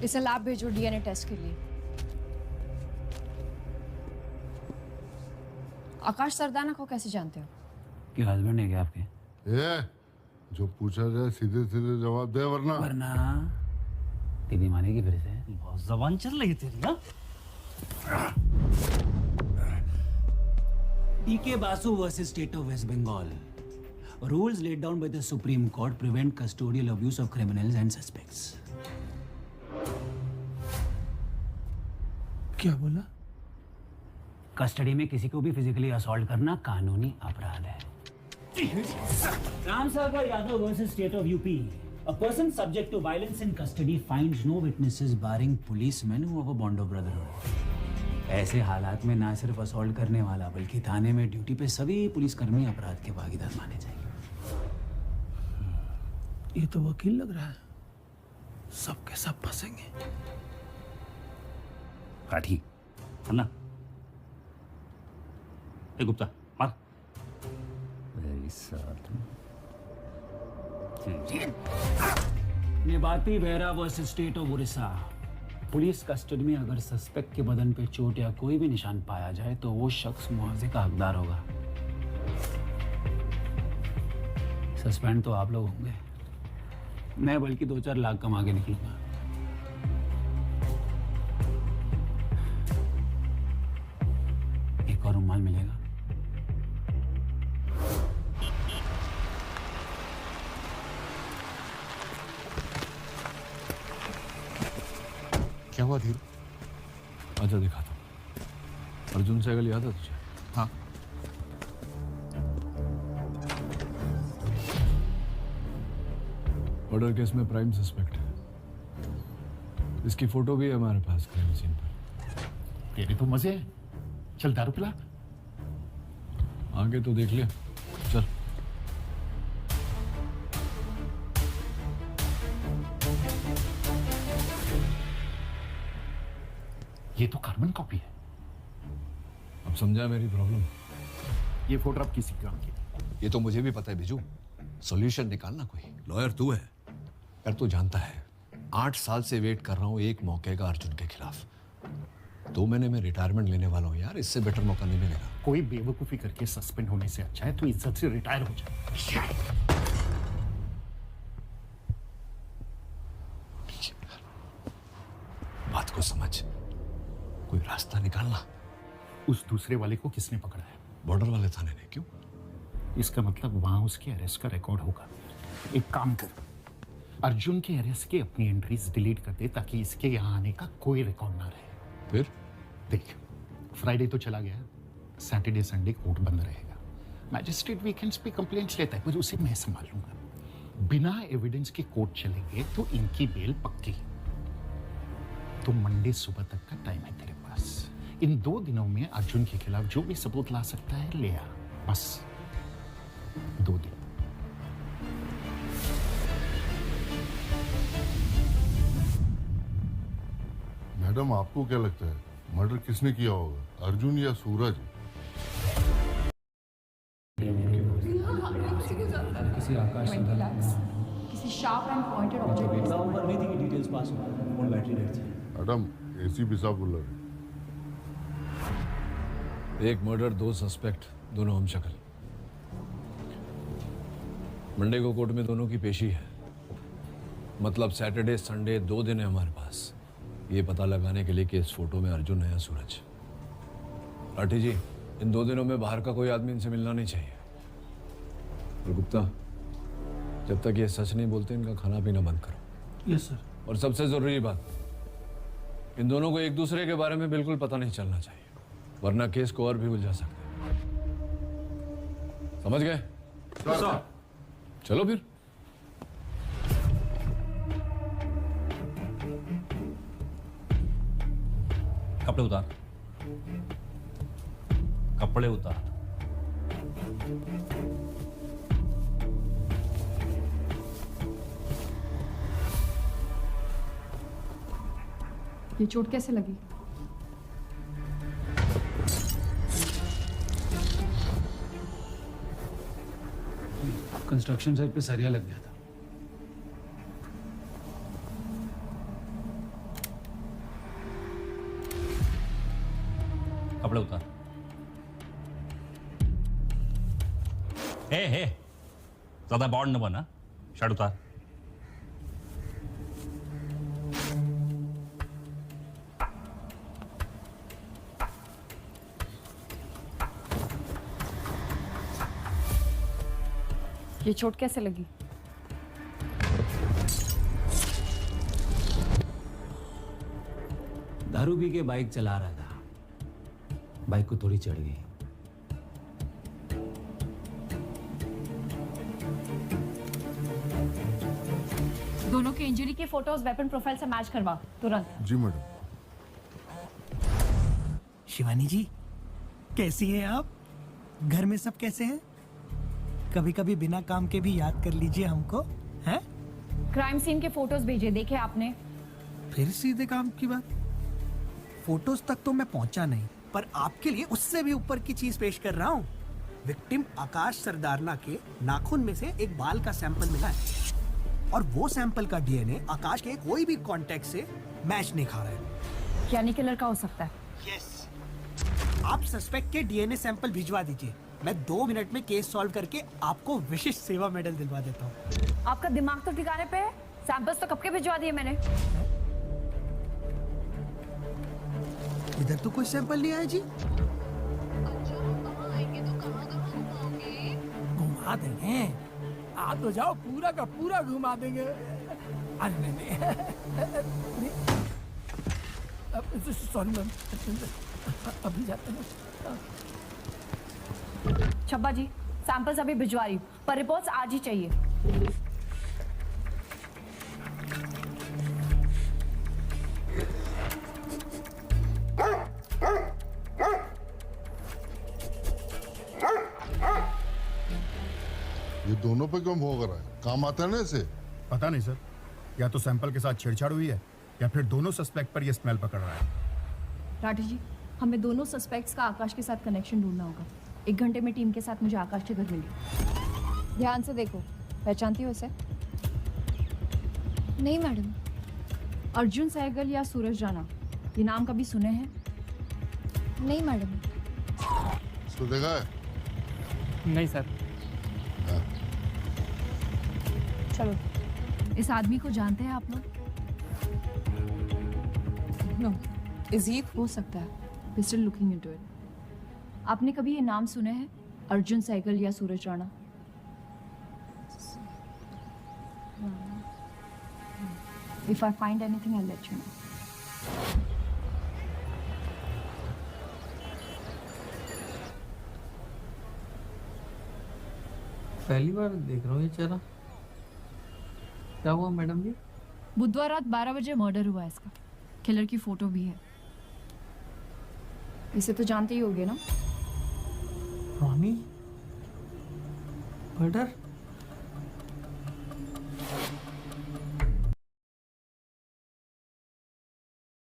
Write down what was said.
इसे लैब भेजो DNA test के लिए। आकाश सरदाना को कैसे जानते हो? कि हस्बैंड है क्या आपके? जो पूछा जाए सीधे सीधे जवाब दे, वरना दीदी मानेगी फिर से। बहुत जबान चल रही है तेरी ना। DK Basu versus State of West Bengal. Rules laid down by the Supreme Court prevent custodial abuse of criminals and suspects. क्या बोला? कस्टडी में किसी को भी फिजिकली असॉल्ट करना कानूनी अपराध है। Ramsagar Yadav versus State of UP. A person subject to violence in custody finds no witnesses barring policemen who have a bond of brotherhood. ऐसे हालात में ना सिर्फ असॉल्ट करने वाला बल्कि थाने में ड्यूटी पे सभी पुलिसकर्मी अपराध के भागीदार माने जाएंगे। ये तो वकील लग रहा है, सब के सब फंसेंगे। हाँ ठीक है ना। ए गुप्ता मार। Nilabati Behera versus state of Orissa. Police custody में अगर सस्पेक्ट के बदन पे चोट या कोई भी निशान पाया जाए तो वो शख्स मुआवजे का हकदार होगा। सस्पेंड तो आप लोग होंगे, मैं बल्कि 2-4 लाख कमा के निकलूंगा। एक और रुमाल मिलेगा। क्या हुआ धीरू? अच्छा दिखाता हूँ। अर्जुन सहगल याद है तुझे? हाँ। मर्डर केस में प्राइम सस्पेक्ट है। इसकी फोटो भी है हमारे पास क्राइम सीन पर। तेरे तो मजे हैं। चल दारू पिला। आगे तो देख लिया, चल। ये तो कार्बन कॉपी है। अब समझा मेरी प्रॉब्लम? ये फोटोग्राफ किसी काम की? ये तो मुझे भी पता है बिजू। सॉल्यूशन निकालना कोई। लॉयर तू है यार, तू जानता है 8 साल से वेट कर रहा हूँ एक मौके का अर्जुन के खिलाफ। 2 महीने में रिटायरमेंट लेने वाला हूँ यार, इससे बेटर मौका नहीं मिलेगा। कोई बेवकूफी करके सस्पेंड होने से अच्छा है तो इज्जत से रिटायर हो जाए। बात को समझ, कोई रास्ता निकालना। उस दूसरे वाले को किसने पकड़ा है? बॉर्डर वाले थाने ने। क्यों? इसका मतलब वहां उसके अरेस्ट का रिकॉर्ड होगा। एक काम कर, अर्जुन के अरेस्ट की अपनी एंट्रीज डिलीट कर दे ताकि इसके यहाँ आने का कोई रिकॉर्ड ना रहे। फिर देख, फ्राइडे तो चला गया, सैटरडे संडे कोर्ट बंद रहेगा। मैजिस्ट्रेट वीकेंड्स पे कंप्लेंट्स लेता है, पर उसे मैं संभालूंगा। बिना एविडेंस के कोर्ट चलेंगे तो इनकी बेल पक्की। तो मंडे सुबह तक का टाइम है तेरे पास। इन 2 दिनों में अर्जुन के खिलाफ जो भी सबूत ला सकता है ले आ। बस 2 दिन। मैडम आपको क्या लगता है मर्डर किसने किया होगा, अर्जुन या सूरज? किसी आकाश किसी शार्प एंड पॉइंटेड ऑब्जेक्ट। ऊपर नहीं थी कि डिटेल्स पास हो फोन बैटरी डेड थी। मैडम एसीपी साहब बोल रहे। एक मर्डर, 2 सस्पेक्ट, दोनों हम शक्ल। मंडे को कोर्ट में दोनों की पेशी है। मतलब सैटरडे संडे 2 दिन है हमारे पास ये पता लगाने के लिए कि इस फोटो में अर्जुन है या सूरज। लाठी जी, इन 2 दिनों में बाहर का कोई आदमी इनसे मिलना नहीं चाहिए। और गुप्ता, जब तक ये सच नहीं बोलते इनका खाना पीना बंद करो। Yes sir. और सबसे जरूरी बात, इन दोनों को एक दूसरे के बारे में बिल्कुल पता नहीं चलना चाहिए, वरना केस को और भी उलझा सकते हैं। समझ गए? चलो फिर। कपड़े उतार, कपड़े उतार। ये चोट कैसे लगी? कंस्ट्रक्शन साइट पे सरिया लग गया था। कपड़े उतार। हे ज्यादा बॉन्ड न बना, शर्ट उतार। ये चोट कैसे लगी? दारू पी के बाइक चला रहा था, बाइक को थोड़ी चढ़ गई। दोनों की इंजरी के फोटोज वेपन प्रोफाइल से मैच करवा तुरंत। जी मैडम। शिवानी जी, कैसी हैं आप? घर में सब कैसे हैं? कभी कभी बिना काम के भी याद कर लीजिए हमको, हैं? क्राइम सीन के फोटोज भेजे, देखे आपने? फिर सीधे काम की बात। फोटोज तक तो मैं पहुंचा नहीं, पर आपके लिए उससे भी ऊपर की चीज पेश कर रहा हूँ। विक्टिम आकाश सरदारना के नाखून में से एक बाल का सैंपल मिला है, और वो सैंपल का डीएनए आकाश के कोई भी कांटेक्ट से मैच नहीं खा रहा है। यानी किलर का हो सकता है। यस। आप सस्पेक्ट के डीएनए सैंपल भिजवा दीजिए, मैं 2 मिनट में केस सॉल्व करके आपको विशिष्ट सेवा मेडल दिलवा देता हूँ। आपका दिमाग तो ठिकाने पे है? सैंपल्स तो कब के भिजवा दिए मैंने। इधर तो कोई सैंपल नहीं आया जी। घुमा देंगे, आ तो जाओ, पूरा का पूरा घुमा देंगे। अरे नहीं सॉरी मैम, अभी जाते हैं। छब्बा जी, सैंपल्स अभी भिजवा रही हूँ, पर रिपोर्ट्स आज ही चाहिए। ये दोनों पे क्यों भोग रहा है? काम आता है ना इसे? पता नहीं सर, या तो सैंपल के साथ छेड़छाड़ हुई है या फिर दोनों सस्पेक्ट पर ये स्मेल पकड़ रहा है। राठी जी, हमें दोनों सस्पेक्ट्स का आकाश के साथ कनेक्शन ढूंढना होगा। 1 घंटे में टीम के साथ मुझे आकाश के घर मिलिए। ध्यान से देखो, पहचानती हो इसे? नहीं मैडम। अर्जुन सहगल या सूरज राणा, ये नाम कभी सुने हैं? नहीं मैडम। इसको देखा है? नहीं सर। चलो, इस आदमी को जानते हैं आप लोग? No, is he? हो सकता है, we still looking into it. आपने कभी ये नाम सुने हैं, अर्जुन सहगल या सूरज Rana? If I find anything, I'll let you know. पहली बार देख रहा हूँ ये चेहरा। क्या हुआ मैडम जी? बुधवार रात 12 बजे मर्डर हुआ है इसका। किलर की फोटो भी है। इसे तो जानते ही होगे ना? Ronnie murder?